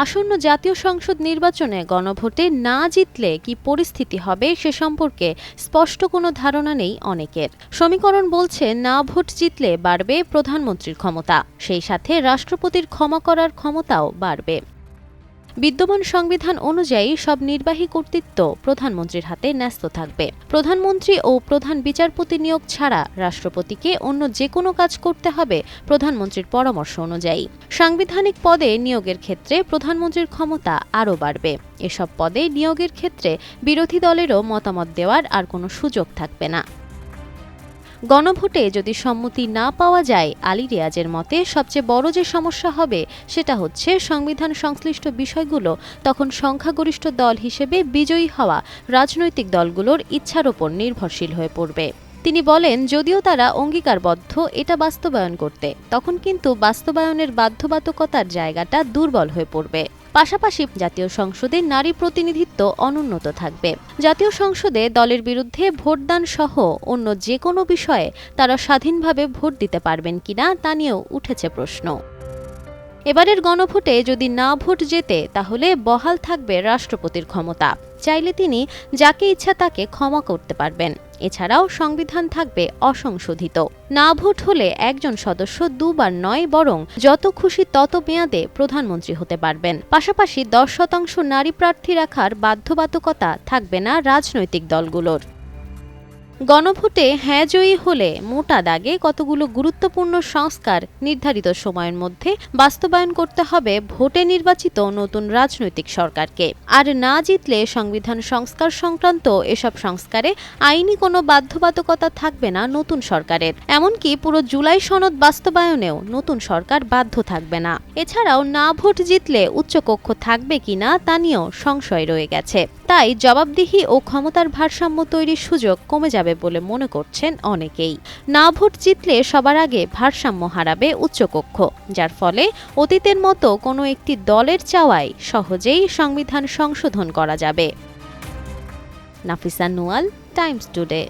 আসন্ন জাতীয় সংসদ নির্বাচনে গণভোটে না জিতলে কি পরিস্থিতি হবে সে সম্পর্কে স্পষ্ট কোনো ধারণা নেই অনেকের। সমীকরণ বলছে না ভোট জিতলে বাড়বে প্রধানমন্ত্রীর ক্ষমতা, সেই সাথে রাষ্ট্রপতির ক্ষমা করার ক্ষমতাও বাড়বে। বিদ্যমান সংবিধান অনুযায়ী সব নির্বাহী কর্তৃত্ব প্রধানমন্ত্রীর হাতে ন্যস্ত থাকবে। প্রধানমন্ত্রী ও প্রধান বিচারপতি নিয়োগ ছাড়া রাষ্ট্রপতিকে অন্য যে কোনো কাজ করতে হবে প্রধানমন্ত্রীর পরামর্শ অনুযায়ী। সাংবিধানিক পদে নিয়োগের ক্ষেত্রে প্রধানমন্ত্রীর ক্ষমতা আরও বাড়বে। এসব পদে নিয়োগের ক্ষেত্রে বিরোধী দলেরও মতামত দেওয়ার আর কোনো সুযোগ থাকবে না। গণভোটে যদি সম্মতি না পাওয়া যায়, আলী রিয়াজের মতে সবচেয়ে বড় যে সমস্যা হবে সেটা হচ্ছে সংবিধান সংশ্লিষ্ট বিষয়গুলো তখন সংখ্যাগরিষ্ঠ দল হিসেবে বিজয়ী হওয়া রাজনৈতিক দলগুলোর ইচ্ছার ওপর নির্ভরশীল হয়ে পড়বে। তিনি বলেন, যদিও তারা অঙ্গীকারবদ্ধ এটা বাস্তবায়ন করতে, তখন কিন্তু বাস্তবায়নের বাধ্যবাধকতার জায়গাটা দুর্বল হয়ে পড়বে। পাশাপাশি জাতীয় সংসদে নারী প্রতিনিধিত্ব অনুন্নত থাকবে। জাতীয় সংসদে দলের বিরুদ্ধে ভোটদান সহ অন্য যে কোনো বিষয়ে তারা স্বাধীনভাবে ভোট দিতে পারবেন কিনা তা নিয়েও উঠেছে প্রশ্ন। এবারের গণভোটে যদি না ভোট জেতে, তাহলে বহাল থাকবে রাষ্ট্রপতির ক্ষমতা। চাইলে তিনি যাকে ইচ্ছা তাকে ক্ষমা করতে পারবেন। এছাড়াও সংবিধান থাকবে অসংশোধিত। না ভোট হলে একজন সদস্য দুবার নয়, বরং যত খুশি তত মেয়াদে প্রধানমন্ত্রী হতে পারবেন। পাশাপাশি 10% নারী প্রার্থী রাখার বাধ্যবাধকতা থাকবে না রাজনৈতিক দলগুলোর। গণভোটে হ্যাঁ জয়ী হলে মোটা দাগে কতগুলো গুরুত্বপূর্ণ সংস্কার নির্ধারিত সময়ের মধ্যে বাস্তবায়ন করতে হবে ভোটে নির্বাচিত নতুন রাজনৈতিক সরকারকে। আর না জিতলে সংবিধান সংস্কার সংক্রান্ত এসব সংস্কারে আইনি কোনো বাধ্যবাধকতা থাকবে না নতুন সরকারের। এমনকি পুরো জুলাই সনদ বাস্তবায়নেও নতুন সরকার বাধ্য থাকবে না। এছাড়াও না ভোট জিতলে উচ্চকক্ষ থাকবে কিনা তা নিয়েও সংশয় রয়ে গেছে। তাই জবাবদিহি ও ক্ষমতার ভারসাম্য তৈরির সুযোগ কমে যাবে বলে মনে করছেন অনেকেই। না ভোট জিতলে সবার আগে ভারসাম্য হারাবে উচ্চকক্ষ, যার ফলে অতীতের মতো কোনো একটি দলের চাওয়ায় সহজেই সংবিধান সংশোধন করা যাবে। Nafisa Nawal, Times today.